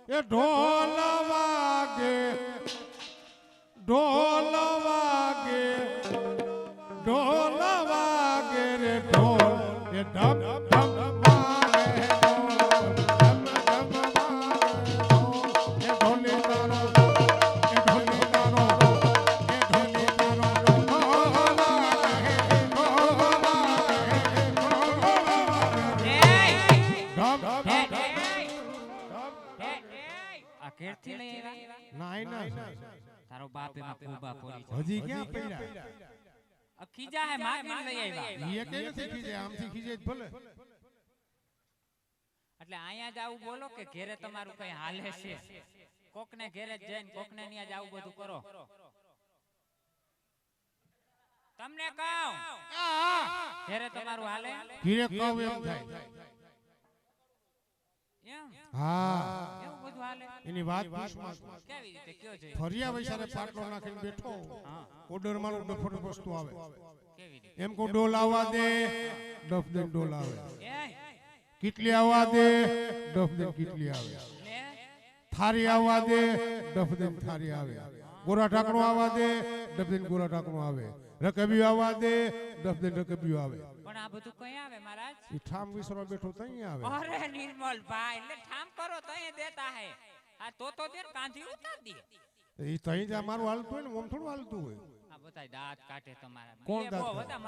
એ ઢોલ વાગે ઢોલ વાગે ઢોલ વાગે રે ઢોલ એ ઢમ ઢમ વાગે ઢોલ ઢમ ઢમ વાગે ઢોલ એ ઢોલી તારો એ ઢોલી તારો એ ઢોલી તારો ઢોલ વાગે ઢોલ વાગે ઢમ ઘેરથી લઈ આવ્યા ના તારો બાપ એમાં ખોબા ફોડી છે હજી ક્યાં પડ્યા ખીજા હે માગી લઈ આવ્યા એ કે નથી ખીજે આમથી ખીજે જ ભલે એટલે અહીંયા જ આવું બોલો કે ઘેરે તમારું કઈ હાલે છે કોકને ઘેરે જઈને કોકને ત્યાં જ આવું બધું કરો તમને કહું ઘેરે તમારું હાલે ઘીરે કહું એમ થાય હા એવું બધું હાલે એની વાત પૂછમાં કેવી રીતે કયો છે ફરિયા વૈસારે પાટલો નાખીને બેઠો ઓર્ડર મારું ડફટ વસ્તુ આવે કેવી રીતે એમ કો ડોલ આવવા દે ડફ દે ડોલ આવે એ કીટલી આવવા દે ડફ દે કીટલી આવે લે થારી આવવા દે ડફ દે થારી આવે ગોરા ઢાકણું આવવા દે ડફ દે ગોરા ઢાકણું આવે રકબી આવવા દે ડફ દે રકબી આવે પણ આ બધું કઈ આવે મહારાજ ઈ ઠામ વિસરવા બેઠો તઈ આવે અરે નિર્મલ ભાઈ એટલે ઠામ કરો તો એ દેતા હે આ તો દે કાંધી ઉતાર દે ઈ તઈ જ મારું હાલતું હોય ને ઓમ થોડું હાલતું હોય આ બધાય દાંત કાઢે તમારા કોણ એ દાંત બહુ કાઢે? બધા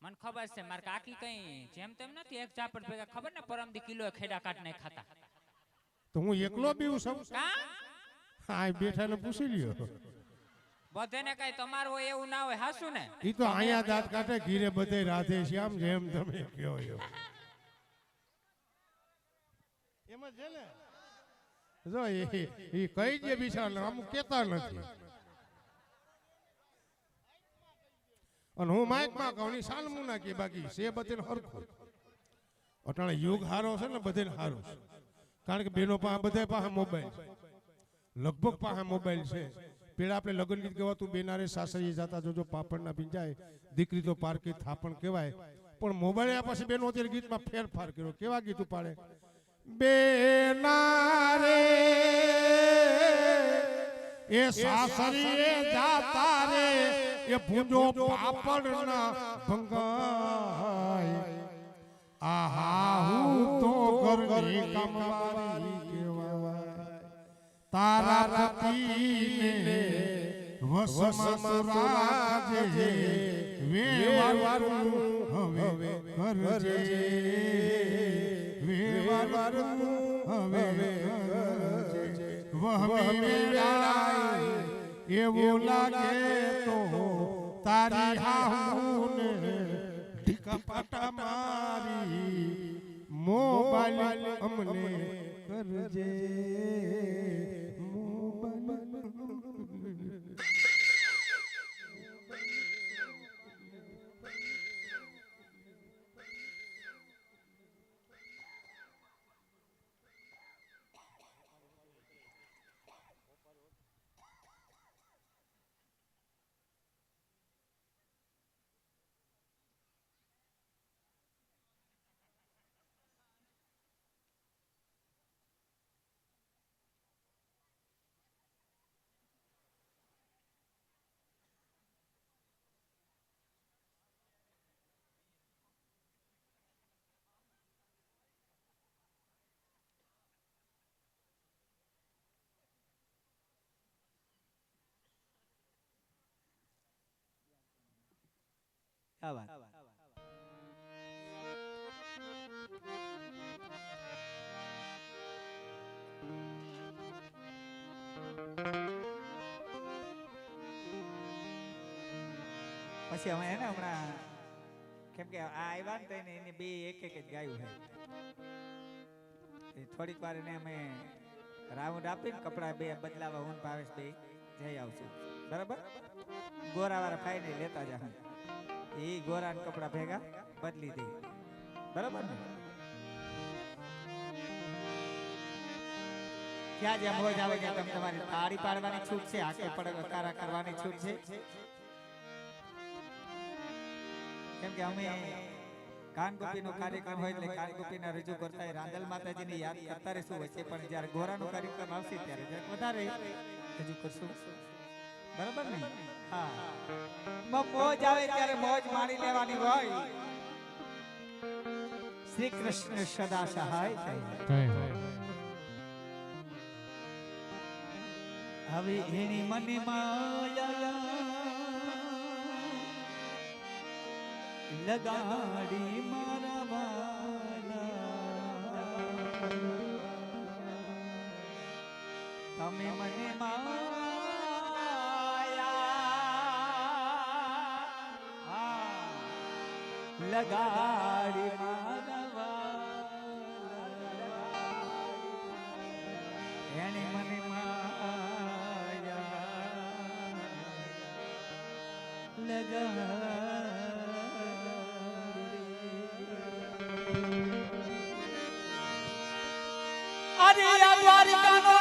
મને ખબર છે માર કાકી કઈ જેમ તેમ નથી એક ચાપડ ભેગા ખબર ને પરમદી કિલો ખેડા કાટ નહીં ખાતા તો હું એકલો બીવું સૌ કા આ બેઠા ને પૂછી લ્યો બધાને કઈ તમારું હોય એવું ના હોય હાસુ ને ઈ તો અહીંયા દાંત કાઢે ઘીરે બધે રાધે શ્યામ જેમ તમે કયો એમ એમાં છે ને જો એ કઈ જે બિચારા અમુક કેતા નથી અને હું માઇક માં કહું ની સાલમું ના કે બાકી છે બધે હરખું અટાણે યુગ હારો છે ને બધે હારો છે કારણ કે બેનો પાસે બધા પાસે મોબાઈલ લગભગ પાસે મોબાઈલ છે પેલા આપણે લગ્ન ગીત ગવાતું બેનારે સાસરીએ જતા જોજો પાપડના ભીંજાય દીકરી તો પારકી થાપણ કહેવાય પણ મોબાઈલ પાસે બેનો અત્યારે ગીતમાં ફેરફાર કર્યો કેવા ગીત પાડે બેનારે એ સાસરીએ જાતા રે એ ભૂંજો પાપડના ભંગાય આહા હું તો ઘરની કમવારી કહેવાય તારા પતિને વસમાં રાખજે વેવારું હવે કરજે વેવારું હવે કરજે વહમી વેળાએ એવું લાગે તો તારી હાહુને ઢીકા મારી મોબાઈલ અમને કરજે क्या बात પછી અમે હે ને હમણાં કેમ કે આ આવ્યા ને તો એને બે એક જ ગાયું છે થોડીક વાર એને અમે રાઉન્ડ આપીને કપડા બે બદલાવા હું ભાવેશ બે જઈ આવશું બરાબર ગોરા વાળા ફાઈને લેતા જા એ ગોરાન કપડા ભેગા બદલી દે બરાબર ને ક્યાં જેમ હોય આવે કે તમે તમારી તાળી પાડવાની છૂટ છે આકે પડકારા કરવાની છૂટ છે કેમ કે અમે કાનગોપીનો કાર્યક્રમ હોય એટલે કાનગોપીના રજૂ કરતા હોય, રાંદલ માતાજીને યાદ કરતા રહેશું વચ્ચે, પણ જ્યારે ગોરાનો કાર્યક્રમ આવશે ત્યારે જરાક વધારે રજૂ કરશું, બરાબર ને? હા, મોજ આવે ત્યારે મોજ માણી લેવાની હોય. શ્રી કૃષ્ણ સદા સહાય થાય. હવે એની મને માયા લગાડી મારા વાલા, તમે મને માયા લગાડી મારા વાલા, એને મને અરે આ દ્વારિકાનો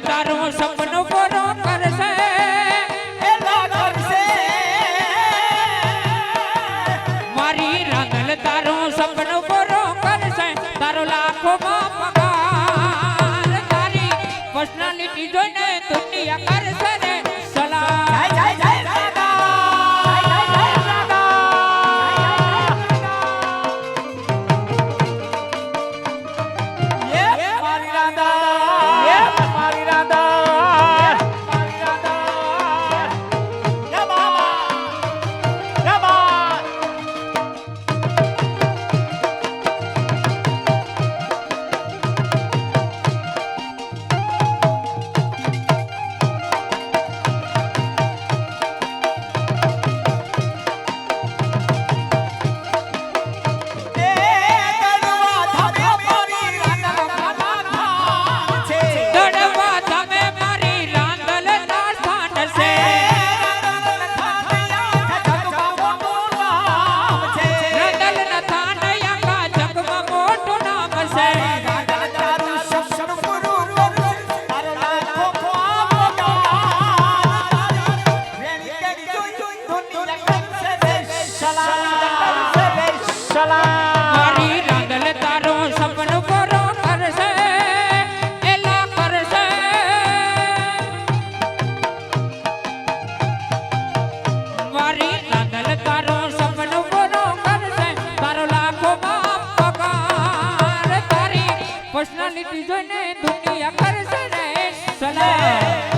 તારું સપનું પૂરું કરશે મારી રાંધલ તારું સપનું પૂરું કરશે તારો લાખોમાં પગાર તારી પર્સનાલિટી જોઈને દુનિયા કરશે રે સલામ મારી રાંધલ તારું સપનું પૂરું કરશે એલા કરશે મારી રાંધલ તારું સપનું પૂરું કરશે તારો લાખોમાં પગાર તારી પર્સનાલિટી જોઈને દુનિયા કરશે રે સલામ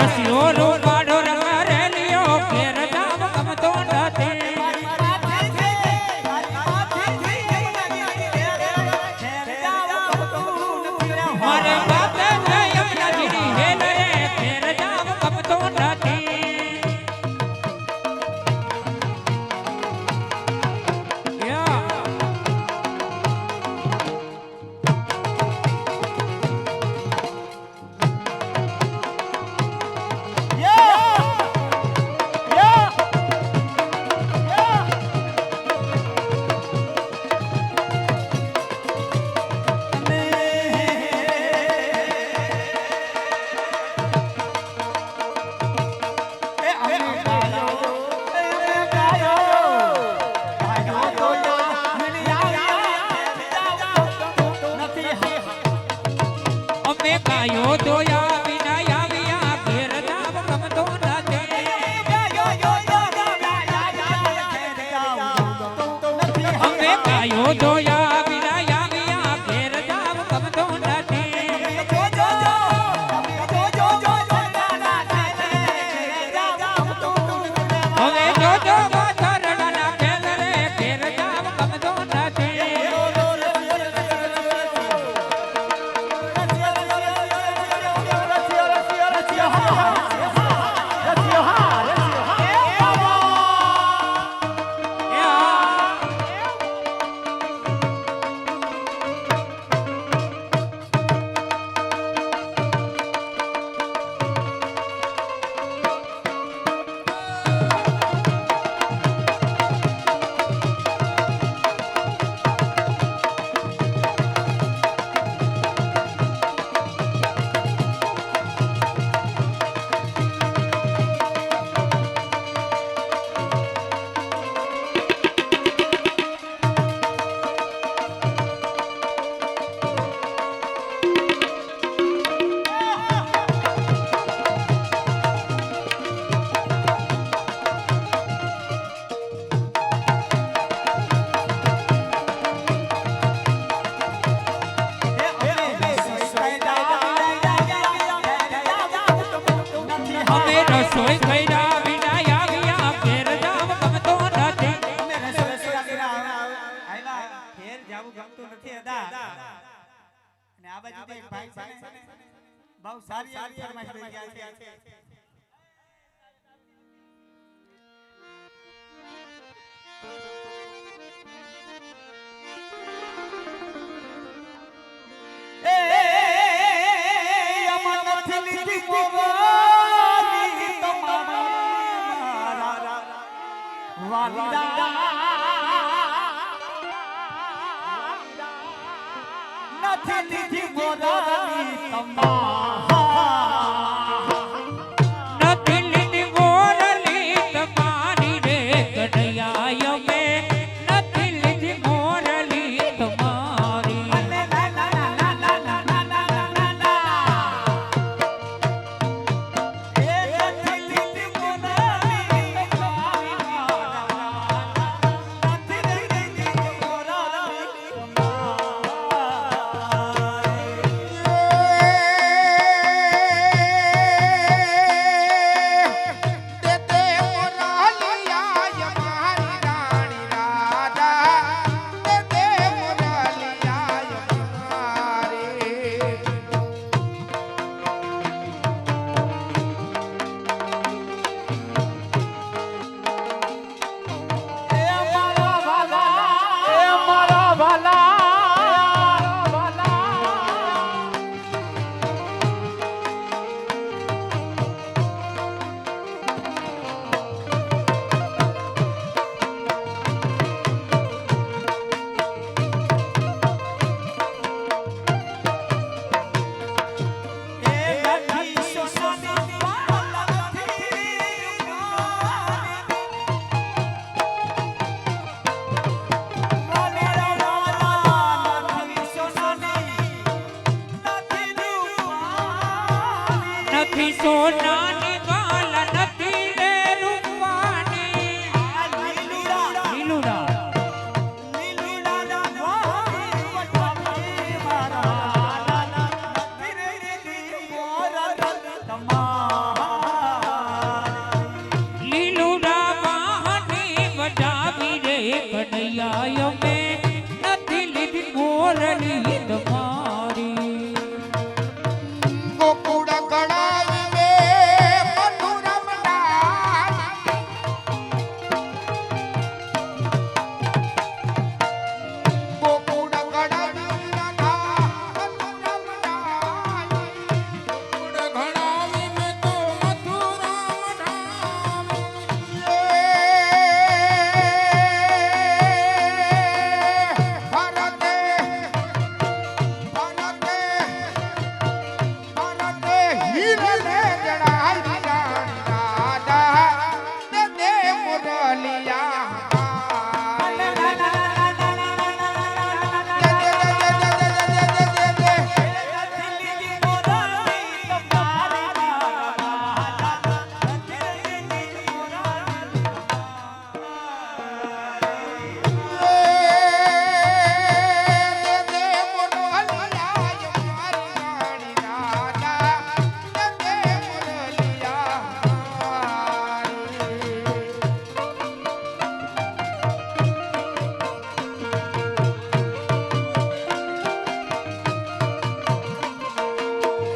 રસિયો રૂપાડો રંગારેલિયો ઘેર જાવ ગમતો નથી મારે બાપે જય નજીરી હેલે ઘેર જાવ ગમતો નથી યા અમે કાયો જોયા વિના આવ્યા ઘેર જાવ ગમતો નથી અમે કાયો જોયા વિના આવ્યા ઘેર જાવ ગમતો નથી હવે જોજો ગોધરડાના ખેલરે ઘેર જાવ ગમતો નથી અમે રસોઈ ખઈરા વિના આવ્યા ઘેર જાવ ગમતો નથી ઘેર જાવું ગમતું નથી અદા અને આ બાજુ એક ભાઈ છે બહુ સારી ફરમાઈશ લઈ ગયા છે નથી લીધી મોરલી તમારી રે કનૈયા અમે નથી સોનાની વાલ નથી રે રૂપાની લીલુડા લીલુડા વાહની વટાવી રે કનૈયા અમે નથી લીધી મોરલી તમારી ગોકુળ કળાવી મે મધુરમ નાદ ગોકુળ કળાવી રાધા મધુરમ નાદ ગોકુળ ઘડાવી મેં તો મથુરામ ધામ. ભરતે ભરતે હીરને જડાઈ રાધા તે દે મુરલિયા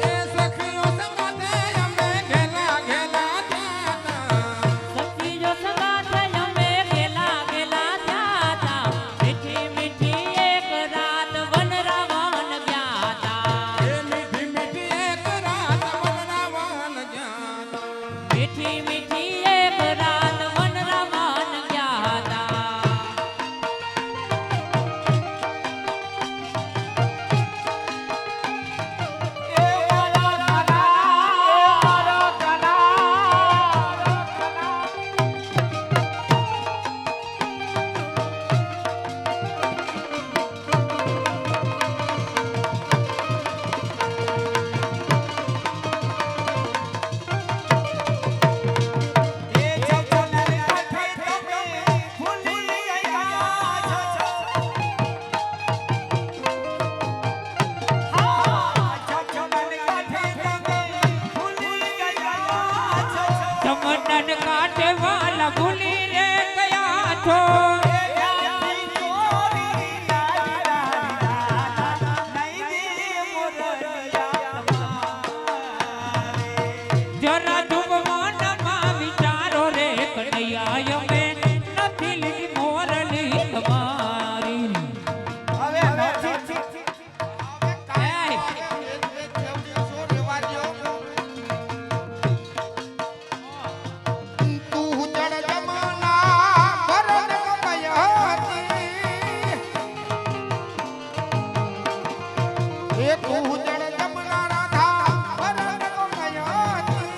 એ સખીઓ સંગાથે અમે ઘેલા ઘેલા જાતા. સખીઓ સંગાથે અમે ગેલા ગેલા જાતા મીઠી મીઠી એક રાત વનરાવન ગયા તા એ મીઠી મીઠી એક રાત વનરાવન જાતા. મીઠી મીઠી એક રાત વનરાવન ગયા તા ચમનન કાંઠે વાલા ભૂલી રે ગયા છો જરા ડૂબવાનમાં વિચારો રે કનૈયા અમે નથી લીધી મોરલી તમારી તું જળ જમના ભરત કમયતી એ તું જળ જમના રાધા ભરત કમયતી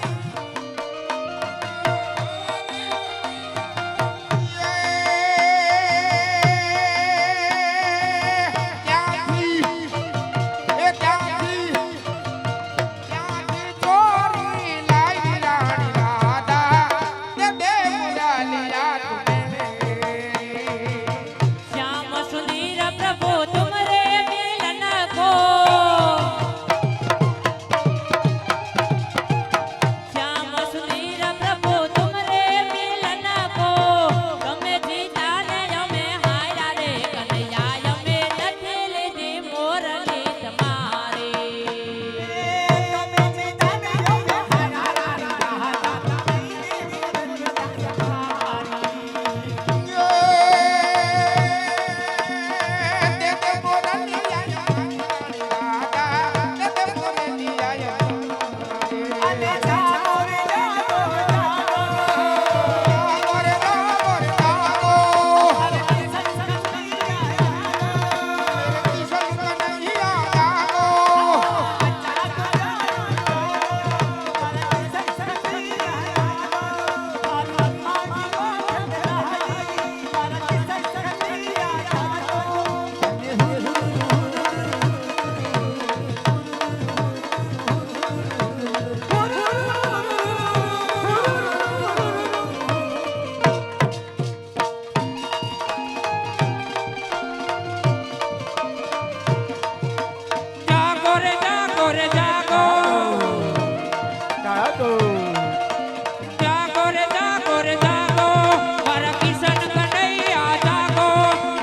જાગો જાગો રે જાગો રે જાગો મારા કિશન કનૈયા જાગો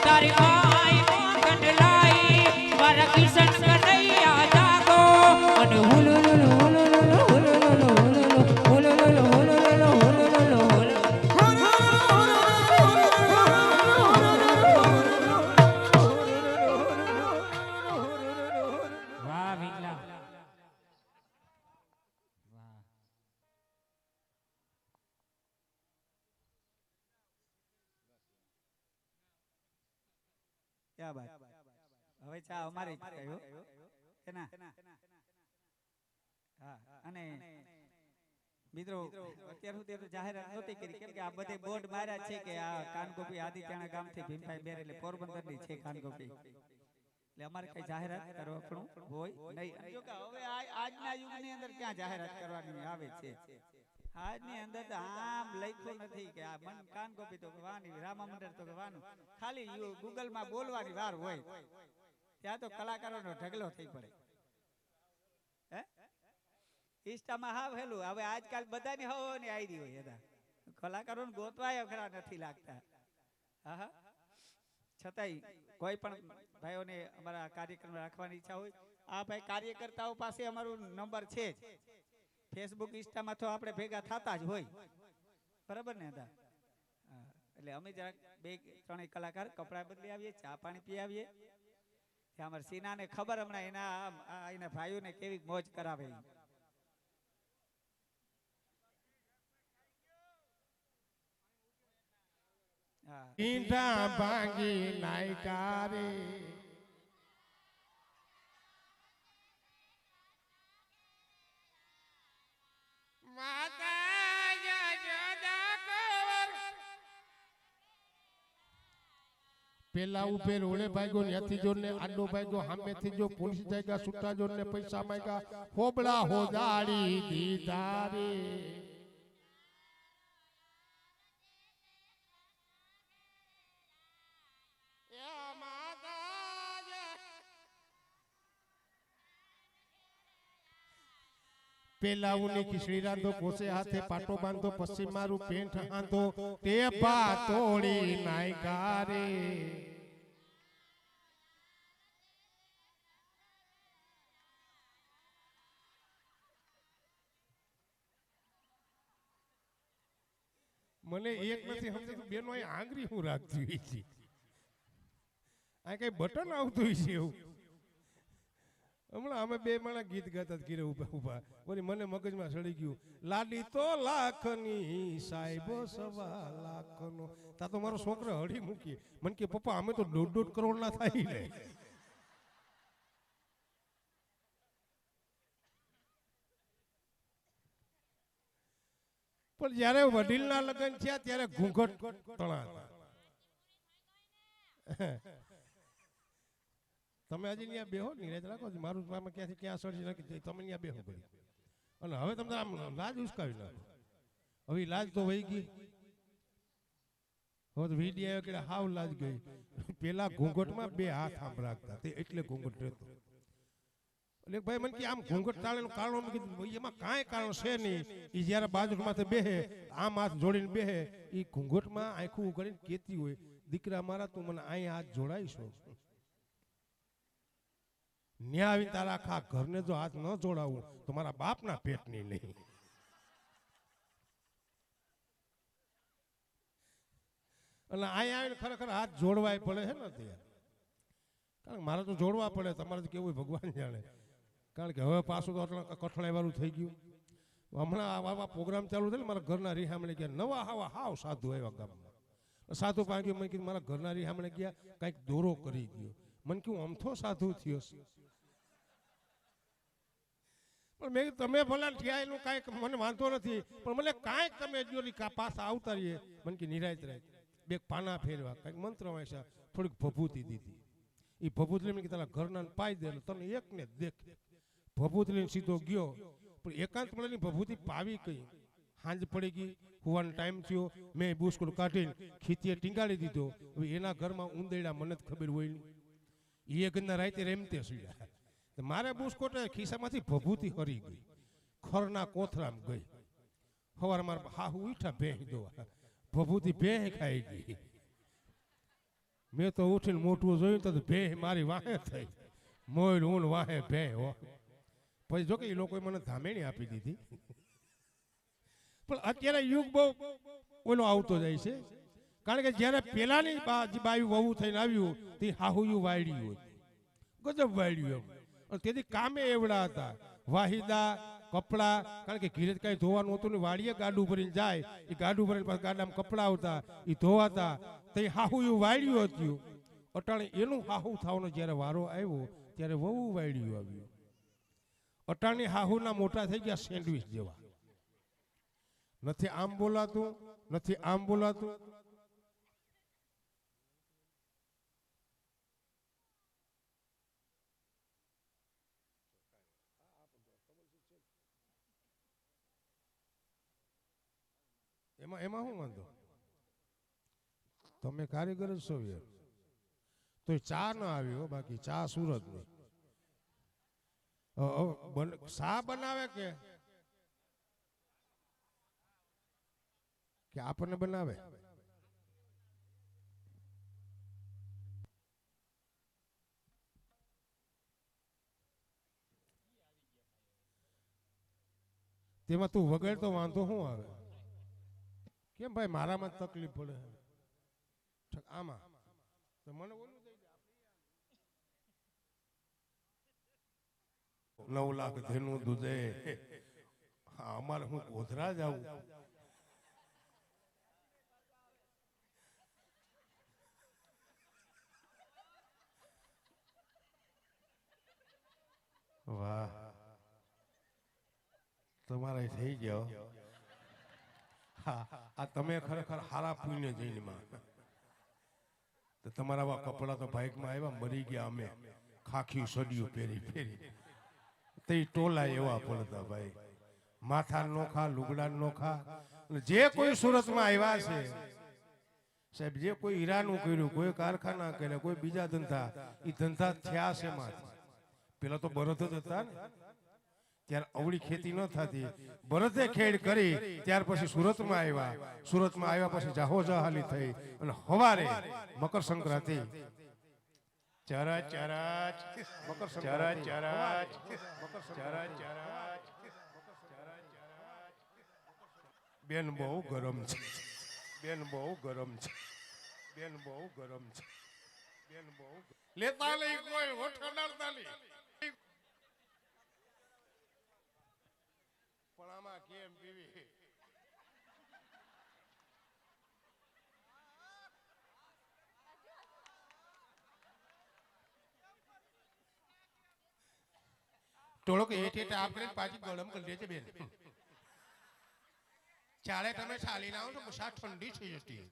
તારી માઈ કંડલાઈ મારા કિશન કનૈયા જાગો અને હુલુલુલુ હુલુલુલુ હુલુલુલુ હુલુલુલુ હુલુલુલુ હુલુલુલુ વાહ વિગલા વાહ ક્યાં બાત હવે ચા અમારી જ કહ્યું કે ના હા અને મિત્રો અત્યાર સુધી તો જાહેરાત નહોતી કરી કેમ કે આ બધે બોર્ડ માર્યા છે કે આ કાનગોપી આદિત્યાણા ગામથી ભીમભાઈ બેર એટલે પોરબંદરની છે કાનગોપી એટલે અમારે કઈ જાહેરાત કરવાનું હોય નહીં જો કે હવે આજના યુગની અંદર ક્યાં જાહેરાત કરવાની આવે છે આજની અંદર તો આમ લખ્યું નથી કે આ મન કાનગોપી તો વાની રામા મંડળ તો વાનું ખાલી ગૂગલ માં બોલવાની વાર હોય ત્યાં તો કલાકારોનો ઢગલો થઈ પડે હે ઇન્સ્ટામાં હા હેલું હવે આજકાલ બધાની હવાની આઈડી હોય એના કલાકારોને ગોતવાય ખરા નથી લાગતા હા છતાંય કોઈ પણ ભાઈઓને અમારા કાર્યક્રમ રાખવાની ઈચ્છા હોય આ ભાઈ કાર્યકર્તાઓ પાસે અમારું નંબર છે જ ફેસબુક ઇન્સ્ટામાં તો આપણે ભેગા થતા જ હોય બરાબર ને હતા એટલે અમે જરાક બે ત્રણેય કલાકાર કપડા બદલી આવીએ ચા પાણી પી આવીએ ત્યાં અમારા સીનાને ખબર હમણાં એના ભાઈઓને કેવી મોજ કરાવે ઈંડા ભાંગી નાયકા રે પેલા ઉપર ઓળે ભાગ્યો ત્યાંથી જો ને આડો ભાગ્યો સામેથી જો પોલીસ જાયગા છૂટા જો ને પૈસા માંગ્યા હોબળા હોદાડી દીધા રે પેલા ઉની ખીચડી રાંધો કોસે હાથે પાટો બાંધો પશ્ચિમ મારું પેન્ટ હાંધો તે બા તોડી નાયકા રે મને એક નથી સમજતું બેનો અહીં આંગળી હું રાખતી હોય છે આ કઈ બટન આવતું હોય છે એવું હમણાં અમે બે માણા ગીત ગાતા ઘીરે ઉભા બોલી મને મગજમાં સડી ગયું લાડી તો લાખની સાહેબો સવા લાખનો તા તો મારો છોકરો હળી મૂકી મને કે પપ્પા અમે તો 1.5 કરોડ ના થાય ને પણ જયારે વડીલના લગ્ન થયા ત્યારે ઘૂંઘટ તણા તમે હજી ત્યાં બેહો નિરાજ રાખો મારું પામાં ક્યાંથી ક્યાં સડી નાખી તમે ત્યાં બેહો પડી અને હવે તમને આમ લાજ ઉસકાવી નાખો હવે લાજ તો વહી ગઈ હવે તો વીડી આવ્યો કે હાવ લાજ ગઈ પેલા ઘૂંઘટમાં 2 હાથ આમ રાખતા તે એટલે ઘૂંઘટ રહેતો એટલે ભાઈ મને કે આમ ઘૂંઘટ ટાળેનું કારણ મેં કીધું એમાં કાંઈ કારણ છે નહીં એ જ્યારે બાજુમાંથી બેહે આમ હાથ જોડીને બેહે એ ઘૂંઘટમાં આંખું ઉગાડીને કહેતી હોય દીકરા મારા તું મને અહીં હાથ જોડાઈશો ન્યા આવીને તારા આખા ઘરને જો હાથ ન જોડાવું તો મારા બાપના પેટની નહીં અને અહીંયા આવીને ખરેખર હાથ જોડવાય પડે છે ને ત્યાં કારણ કે મારે તો જોડવા પડે તમારે તો કેવું ભગવાન જાણે કારણ કે હવે પાછું તો કઠણાઈ વાળું થઈ ગયું હમણાં આવા પ્રોગ્રામ ચાલુ થાય ને મારા ઘરના રીહામણે ગયા નવા હાવ સાધુ આવ્યા ગામમાં સાધુ પાંગ્યું મેં કીધું મારા ઘરના રીહામણે ગયા કંઈક દોરો કરી ગયો મને કેવું અમથો સાધુ થયો છે પણ મેં તમે ભલે થયા એનું કાંઈક મને વાંધો નથી પણ મને કાંઈક તમે જો પાછા આવતા રહીએ મને કે નિરાયત રહે 2 પાના ફેરવા કંઈક મંત્ર વાંચ્યા થોડીક ભભૂતિ દીધી એ ભભૂતિ મેં તારા ઘરના પાઈ દે તને એકને દેખ ભભૂતિ લઈને સીધો ગયો પણ એકાંત મળેની ભભૂતિ પાવી કઈ હાંજ પડી ગઈ હોવાનો ટાઈમ થયો મેં બુસ્કોટ કાઢીને ખીતીએ ટીંગાડી દીધો હવે એના ઘરમાં ઉંદેડા મને જ ખબર હોય નહીં એ ગંદા રાતે રેમતે સુડ્યા મારે બુસ્કોટે ખિસ્સામાંથી ભભૂતિ હરી ગઈ ખરના કોથરામ ગઈ. સવાર મારા હાહુ ઉઠા ભેહ દોવા, ભભૂતિ ભેહ ખાઈ ગઈ. મેં તો ઉઠીને મોટું જોયું તો ભેહ મારી વાહે થઈ. મોય ઊન વાહે ભેહ હો. પછી જો કે એ લોકોએ મને ધામેણી આપી દીધી. પણ અત્યારે યુગ બહુ ઓલો આવતો જાય છે. કારણ કે જ્યારે પેલાની બાયું વહુ થઈને આવ્યું તે હાહુયું વાયડ્યું હોય, ગજબ વાયડ્યું એમ. અને તેથી કામે એવડા હતા, વાહિદા કપડા. કારણ કે ઘીરે કઈ ધોવાનું હતું ને, વાડીએ ગાડું ભરીને જાય, એ ગાડું ભરીને પાછા ગાડામાં કપડા આવતા, એ ધોવાતા. તે હાહુયું વાયડ્યું હતું. અટાણે એનું હાહુ થવાનો જ્યારે વારો આવ્યો ત્યારે વહુ વાયડ્યું આવ્યું. અટાણી હાહુના મોટા થઈ ગયા સેન્ડવિચ જેવા. નથી આમ બોલાતું, નથી આમ બોલાતું. એમાં શું વાંધો? તમે કારીગર જ છો યાર. તો ચા ન આવ્યો, બાકી ચા સુરત ની. શા બનાવે કે આપણને બનાવે? તેમાં તું વગર તો વાંધો શું આવે? કેમ ભાઈ મારામાં જ તકલીફ પડે? આમાં તો મને ઓલું 9 લાખ ધેનું દૂધે. હા, અમારે હું ગોધરા જાઉં. વાહ, તમારે થઈ ગયો. હા, આ તમે ખરેખર હારા પુણ્ય જઈને માં. તો તમારા આવા કપડા તો બાઇકમાં આવ્યા, મરી ગયા અમે ખાખી સડિયું પહેરી પહેરી. તે ટોલા એવા પડતા ભાઈ, માથા નોખા, લુગડા નોખા. જે કોઈ સુરતમાં આવ્યા છે સાહેબ, જે કોઈ હીરાનું કર્યું, કોઈ કારખાના કર્યા, કોઈ બીજા ધંધા, એ ધંધા થયા છે માંથી. પેલા તો બળદ જ હતા ને, ત્યારે અવળી ખેતી ન થતી. બળદે ખેડ કરી ત્યાર પછી સુરતમાં આવ્યા. સુરતમાં આવ્યા પછી જાહો જહાલી થઈ. અને હવારે મકર સંક્રાંતિ, ચરા ચરા મકર ચરા ચરા ચરા ચરા. બેન બહુ ગરમ છે, બેન બહુ ગરમ છે, બેન બહુ ગરમ છે, બેન બહુ લેતા લઈ કોઈ વઠડાડતા નહીં. પણ આમાં કેમ પીવી? ટોળો કે હેઠ આપણે પાછી ગરમ કરી દેજે બેન. ચાલે તમે ચાલી ના આવો તો મુસા ઠંડી થઈ જતી.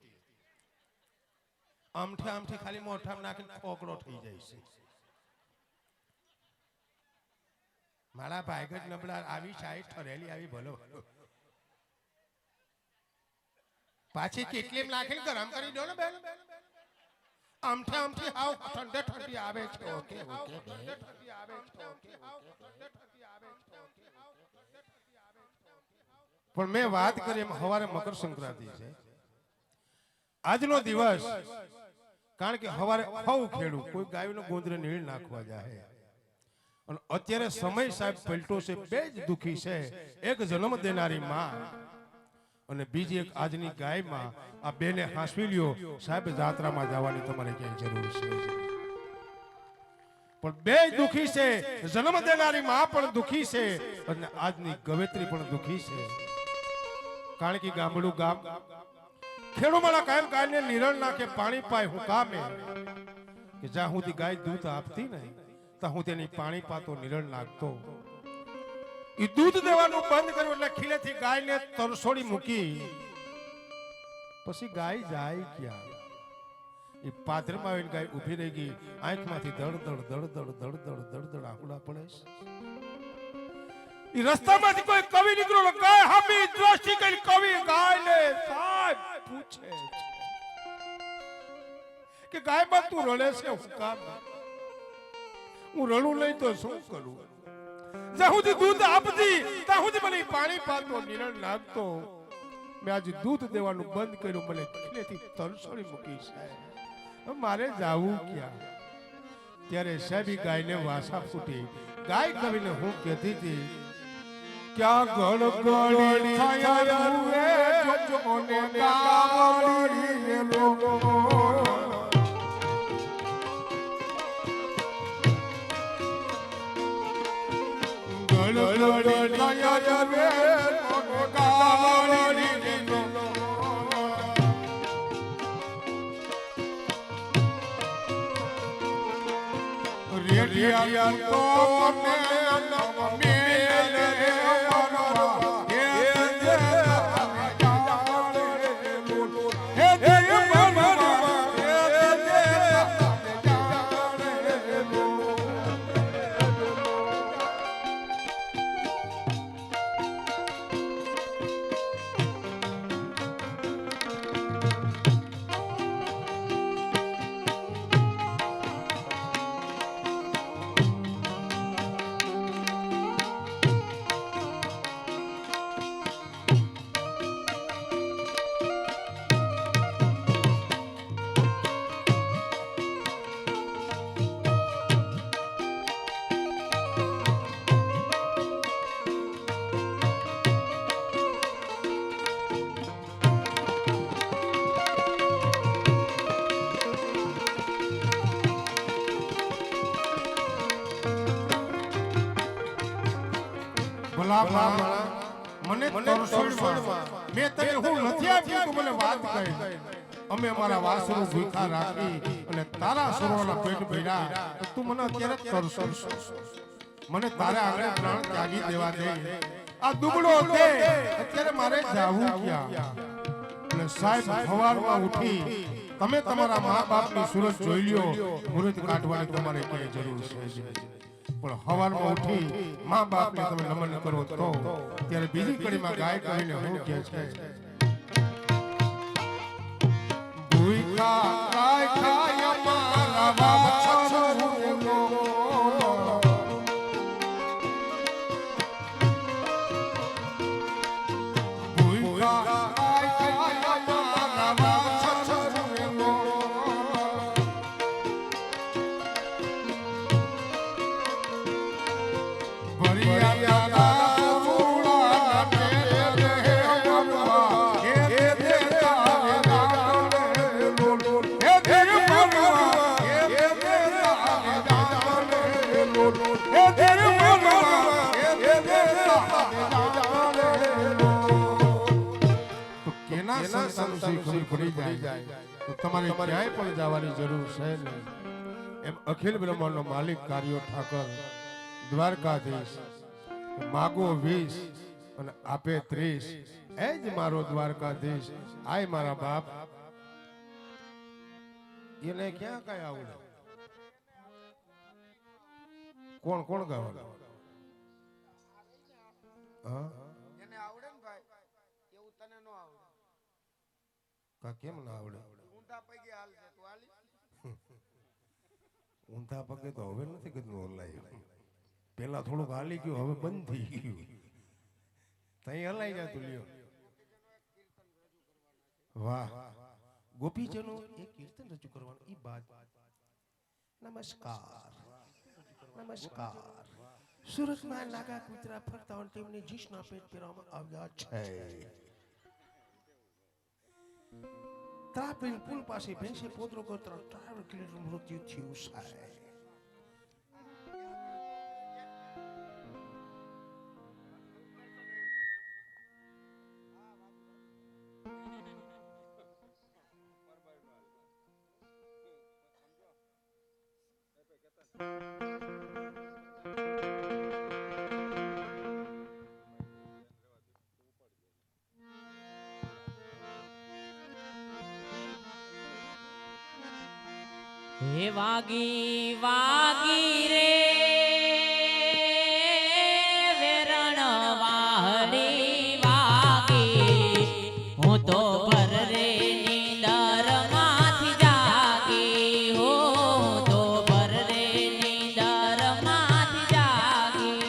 આમઠે આમઠે ખાલી મોઢામાં નાખીને ખોકડો થઈ જાય છે. મારા ભાઈ જ નબળા આવી ચાય ઠરેલી આવી ભલો. પાછી કેટલી નાખીને ગરમ કરી દો ને બેન. આમઠે આમઠે આવ ઠંડે ઠંડી આવે છે. ઓકે ઓકે ઠંડી આવે છે. ઓકે ઠંડે ઠંડી આવે છે. પણ મેં વાત કરી એમ સવારે મકર સંક્રાંતિ છે આજનો દિવસ. કારણ કે સવારે હવ ખેડૂ કોઈ ગાયનો ગોંદરે નીળ નાખવા જાય. અને અત્યારે સમય સાહેબ પલટો છે, બે જ દુખી છે. એક જન્મ દેનારી માં અને બીજી એક આજની ગાય માં. આ બેને હાંસવી લ્યો સાહેબ, જાત્રામાં જવાની તમારે ક્યાંય જરૂર છે. પણ બે દુખી છે, જન્મ દેનારી માં પણ દુખી છે અને આજની ગવેત્રી પણ દુખી છે. કારણ કે ગામડું ગામ ખેડૂમાળા કાયમ ગાયને નિરણ નાખે, પાણી પાય હું કામે. કે જ્યાં સુધી ગાય દૂધ આપતી નહીં ત્યાં હું તેની પાણી પાતો, નિરણ નાખતો. એ દૂધ દેવાનું બંધ કર્યું એટલે ખીલેથી ગાયને તરસોડી મૂકી. પછી ગાય જાય ક્યાં? એ પાદરમાં આવીને ગાય ઊભી રહી ગઈ. આંખમાંથી દળ દળ દળ દળ દળ દળ દળ દળ આંખડા પડે. એ રસ્તામાંથી કોઈ કવિ નીકળ્યો, ગાય હામી દ્રષ્ટિ કરી કવિ ગાયને સાહેબ પૂછે કે ગાય બા તું રડે છે હું કામ? હું રડું નહીં તો શું કરું? જ્યાં સુધી દૂધ આપતી ત્યાં સુધી મને પાણી પાતો નિરણ નાખતો. મેં આજે દૂધ દેવાનું બંધ કર્યું, મને ખીલેથી તરસોડી મૂકી સાહેબ. મારે જાવું ક્યાં? ત્યારે સાહેબ ગાયને વાસા ફૂટી. ગાય કવિને હું કહેતી હતી, ક્યાં ગણગણી થયા રૂએ જોજોને ગાવડી લોકો. ગણગણી થયા રૂએ ગાવડી લોકો. રેડિયા તો ને મેલે મનવા હે જે જાણે લોલો. હે જે મનવા હે જે જાણે લોલો. મને તરસોડમાં મેં તને હું નથી આપ્યું તો મને વાત કહી. અમે અમારા વાસરો ભૂખા રાખી અને તારા સરોના પેટ ભર્યા, તું મને અત્યારે તરસોડ. મને તારા આગળ પ્રાણ ત્યાગી દેવા દે. આ દુબળો દે અત્યારે મારે જાવું ક્યાં? અને સાહેબ સવારમાં ઉઠી તમે તમારા મા બાપની સુરત જોઈ લ્યો. મુહૂર્ત કાઢવાની તમારે કઈ જરૂર છે? પણ હવારમાં ઉઠી મા બાપને તમે નમન કરો તો ત્યારે બીજી કડીમાં ગાય કહીને હું કહે છે, ભૂખા ગાય ખાય મારા વાછરનો. ભૂખા ગાય ખાય મારા વાછરનો. તમારે ક્યાંય પણ જવાની જરૂર છે નહીં. એમ અખિલ બ્રહ્માંડનો માલિક કાર્યો ઠાકર દ્વારકાધીશ માગો 20 અને આપે 30. એ જ મારો દ્વારકાધીશ. આય મારા બાપ. એને ક્યાં કઈ આવડે? કોણ કોણ ગાવાનું? હા એને આવડે ને ભાઈ, એવું તને નો આવડે. કા કેમ ના આવડે? ઊંધા પગે હાલ છે તું હાલી. ઊંધા પગે તો હવે નથી કીધું ઓનલાઈન. પેલા થોડુંક હાલી ગયું, હવે બંધ થઈ ગયું. તઈ હલાઈ જતું લ્યો. વાહ, ગોપીજનો એક કીર્તન રજૂ કરવાનું. ઈ બાત. નમસ્કાર નમસ્કાર. સુરતમાં નાગા કૂતરા ફરતા હોય તેમની જીશના પેટ પહેરવામાં આવ્યા છે. તાપીન પુલ પાસે ભેંસે પોતરો કરતા 4 કિલોમીટર મૃત્યુ થયું છે. હે વાગી વાગી રે વેરણ વાહડી વાગી, હું તો પર રે નીંદર માંથી જાગી. હો હું તો પર રે નીંદર માંથી જાગી.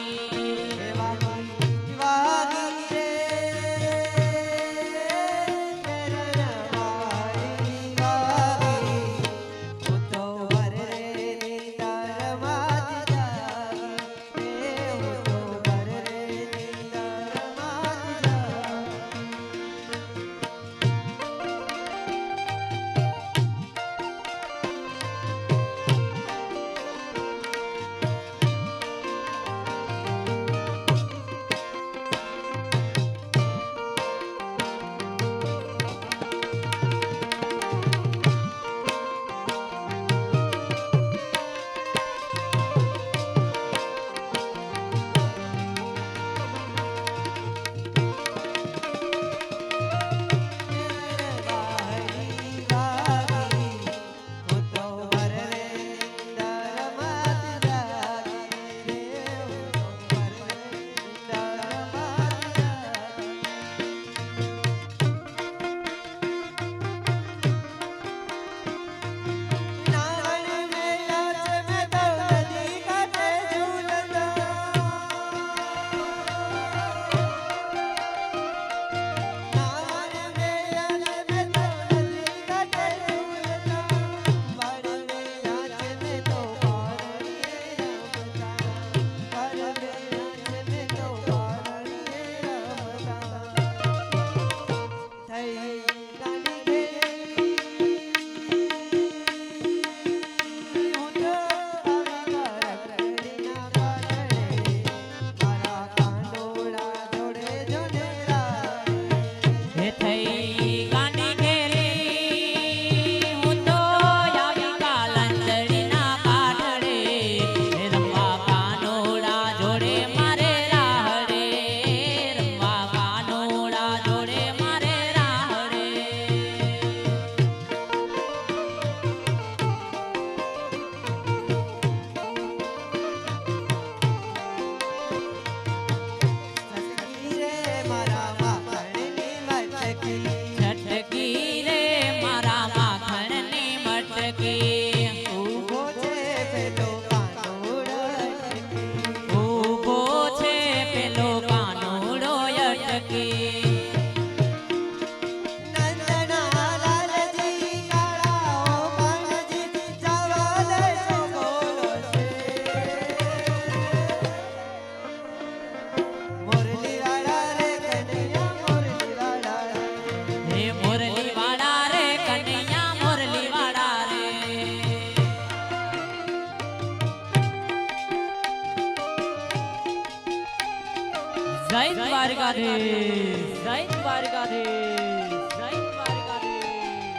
દ્વારકાધીશ જય દ્વારકાધીશ જય દ્વારકાધીશ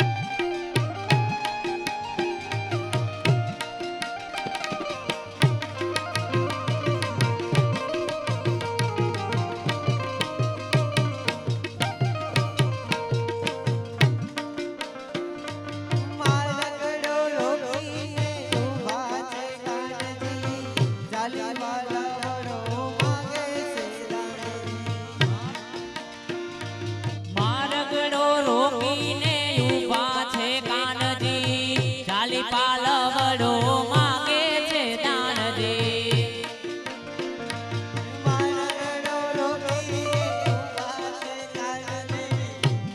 મારગડો રોકીને ઊભા છે કાનજી, જાલીવાલા વડો માંગે છે દાનજી. મારગડો રોકીને ઊભા છે કાનજી ચાલી પાલવડો માંગે છે દાનજી મારગડો રોકીને ઊભા છે કાનજી,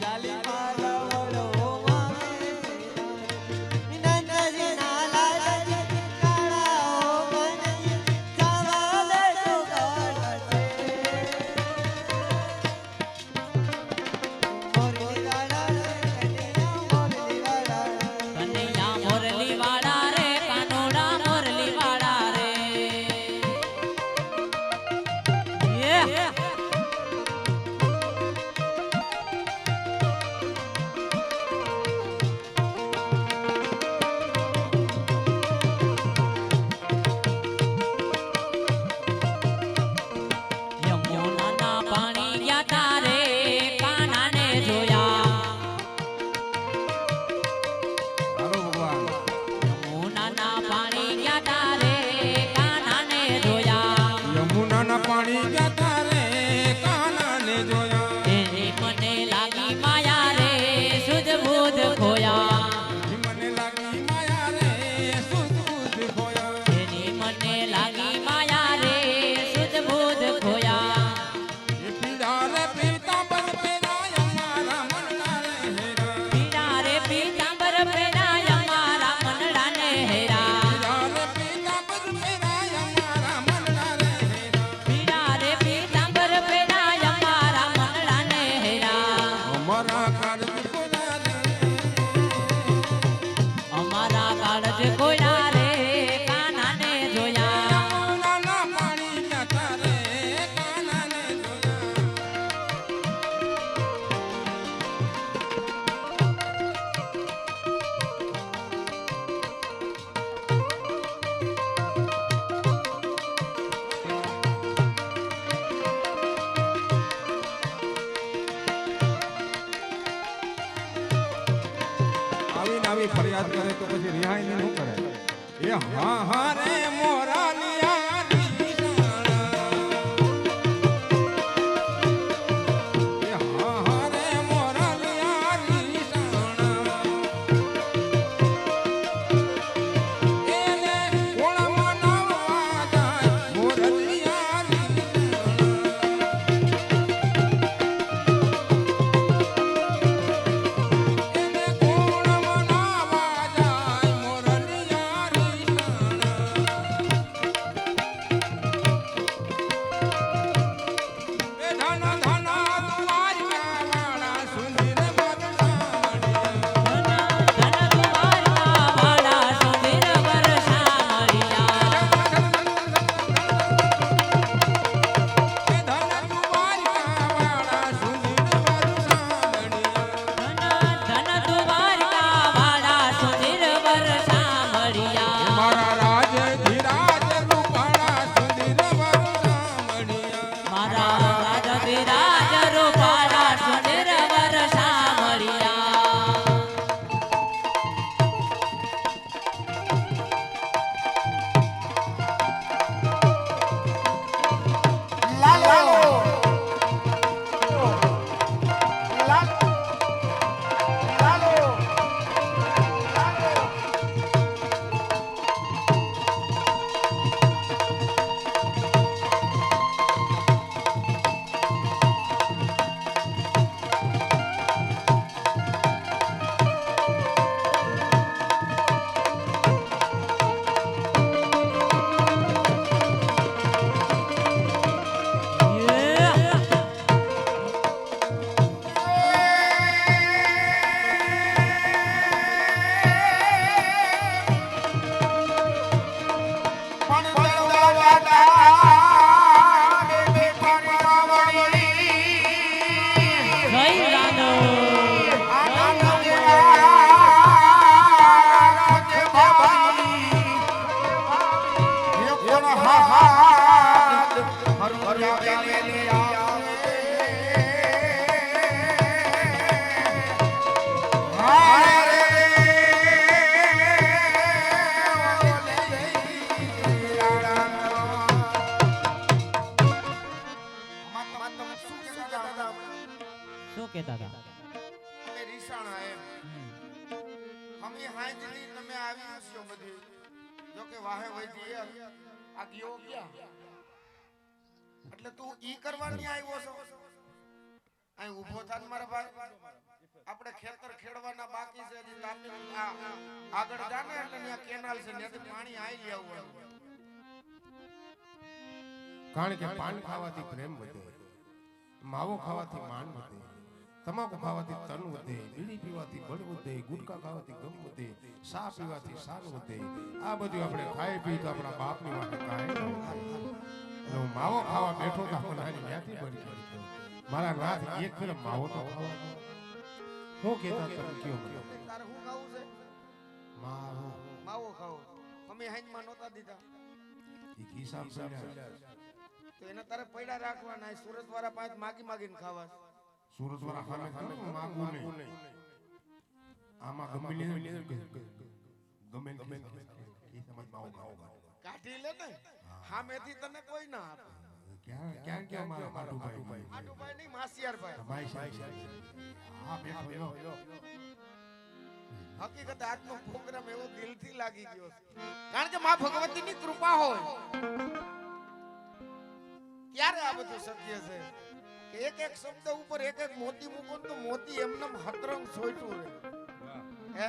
જાલીવાલા વડો માંગે છે દાનજી. નંદજીના લાલજી કાળાઓ મનજી, જાવા દેજો ગાળ છે. મોરલી વાળા રે કનૈયા મોરલી વાળા રે. કનૈયા મોરલી વાળા રે કાનોડા મોરલી વાળા રે યે યમુનાના પાણી ગયા તારે કાનાને જોયા હાલો ભગવાન યમુનાના પાણી ગયા તારે કાનાને જોયા યમુનાના પાણી ગયા તારે કાનાને જોયા એની મને લાગી માયા રે સુધ બુધ ખોયા મને લાગી માયા રે સુધ ખોયા એની મને લાગી માયા રે સુધ બુધ ખોયા એ પીડા રે પીતાંબર પેરાય અમારા મનના રે હેરા પીડા રે પીતાંબર પહેરાય અમારા મનડાને હેરા પીડા રે પીતાંબર પેરાય અમારા મનના રે હેરા પીડા રે પીતાંબર પહેરાય અમારા મનડાને હેરા અમારા કાળજ કોના રે અમારા કાળજ કોયા રે કાનાને જોયા યમુનાના પાણી ગયા તારે કાનાને જોયા આવીને આવી ફરિયાદ કરે તો પછી રિહાઈ નહીં કરે એ હા હા રે મોરા લિયારી એ હા હા રે મોરા લિયારી એને ઓળમાં નાવા જાય મોરા લિયારી એને કોણ મનાવા જાય મોરલિયા રીસણા કહેતા હતા અમે રીસાણા એમ અમે હાંજની તમે આવી છો બધી જો કે વાહે વૈધી આ ગયો ક્યાં એટલે તું ઈ કરવાની આવ્યો છો અહીં ઊભો થાન મારા ભાઈ આપણે ખેતર ખેડવાના બાકી છે હજી તાપી આગળ જાને એટલે ત્યાં કેનાલ છે ત્યાંથી પાણી આવી આવવાનું કારણ કે પાન ખાવાથી પ્રેમ વધે, માવો ખાવાથી માન વધે, તમાકુ ખાવાથી તન વધે, બીડી પીવાથી બળ વધે, ગુટકા ખાવાથી ગમ વધે, સા પીવાથી સાર વધે. આ બધું આપણે ખાઈ પી તો આપણા બાપની વાતે કાંઈ ન થાય. અને હું માવો ખાવા બેઠો તો આપણને આની ન્યાથી બળી ગઈ. મારા નાથ એક ફેર માવો તો ખાવા હું કહેતા તમે કયો મને તારે શું ખાવું છે માવો માવો ખાવો અમે હાઈમાં નહોતા દીધા ઈ કિસાબ પડ્યા તો એને તારે પૈડા રાખવાના સુરત વાળા પાંચ માગી માગીને ખાવા સુરત વાળા ખાને ખાને માગવું નહીં. આમાં ગમે ગમે એ સમજ માવો ખાવો કાઢી લે ને સામેથી તને કોઈ ના આપે ક્યાં ક્યાં મારા માટુભાઈ આટુભાઈ નહીં માસિયારભાઈ ભાઈ સાહેબ હા બેઠો હકીકત આજનો પ્રોગ્રામ એવો દિલથી લાગી ગયો છે કારણ કે માં ભગવતીની કૃપા હોય ત્યારે આ બધું શક્ય છે કે એક એક શબ્દ ઉપર એક એક મોતી મૂકો તો મોતી એમનેમ હતરંગ સોયટું રહે હે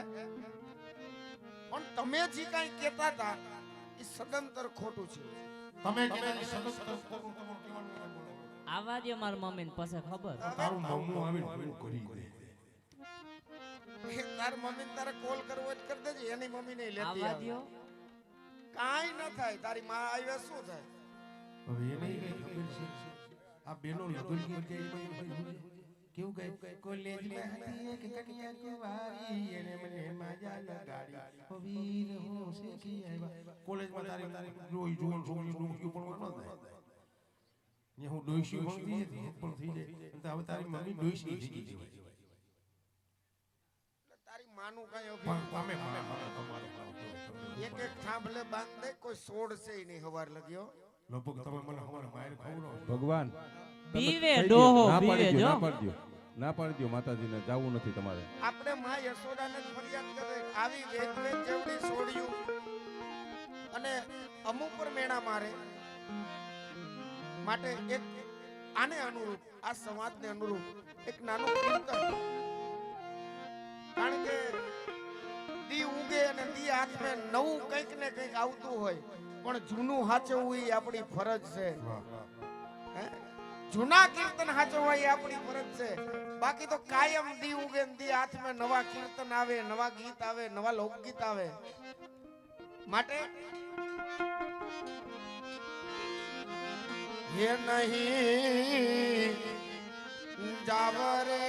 પણ તમે જે કાંઈ કહેતા હતા એ સદંતર ખોટું છે તમે કીધું સતત આવા દે માર મમ્મીને પછી ખબર તારું મમ્મું આવીને હું કરી દે તાર મમ્મી તારે કોલ કરવો જ કરી દેજે એની મમ્મી નહીં લેતી આવા આવે. દ્યો કાંઈ ન થાય તારી માં આવ્યા શું થાય હવે એ નહીં કઈ ખબર છે આ બેનો લગન ગીત કેવું ગઈ કોલેજમાં હતી એક કન્યા કુંવારી એને મને માજા લગાડી ઓ વીર હું શીખી આવ્યા કોલેજમાં તારી રોઈ જોન છોકરી ડોંકી પણ ન થાય ને હું ડોઈશી ભણતી હતી પણ થઈ જાય અને હવે તારી મમ્મી ડોઈશી થઈ ગઈ તારી માનું કઈ પણ અભિમાન તમે તમારે એક એક થાંભલે બાંધ દે કોઈ છોડ છે ઈ નહીં હવાર લગ્યો લગભગ તમે મને હવારે માર ખવડાવો ભગવાન બીવે ડોહો ના બીવે પાડી જો દ્યો, ના પાડી દ્યો માતાજીને જાવું નથી તમારે. આપણે માં યશોદાને જ ફરિયાદ કરે આવી વેદ વેદ જેવડી છોડ્યું અને અમુક પર મેણા મારે માટે એક આને અનુરૂપ આ સમાજને અનુરૂપ એક નાનું કીર્તન કારણ કે દી ઉગે અને દી હાથમાં નવું કંઈક ને કંઈક આવતું હોય પણ જૂનું હાચવવું એ આપણી ફરજ છે હે? જૂના કીર્તન હાચવવા એ આપણી ફરજ છે બાકી તો કાયમ દી ઉગે ને દી હાથમાં નવા કીર્તન આવે નવા ગીત આવે નવા લોકગીત આવે માટે હે નહીં જાવરે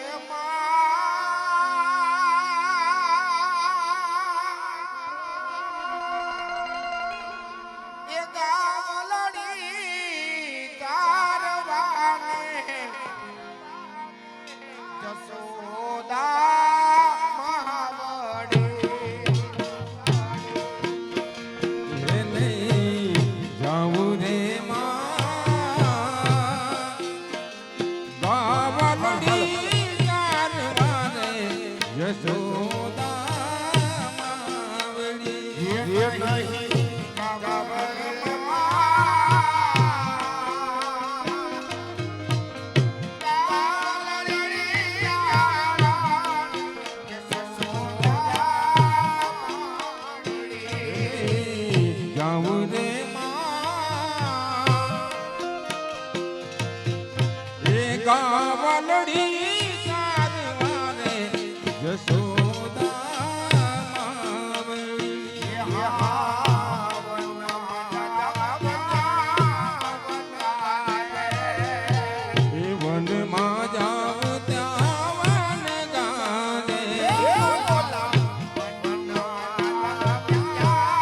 એ ગાવલડી તારવાને જસો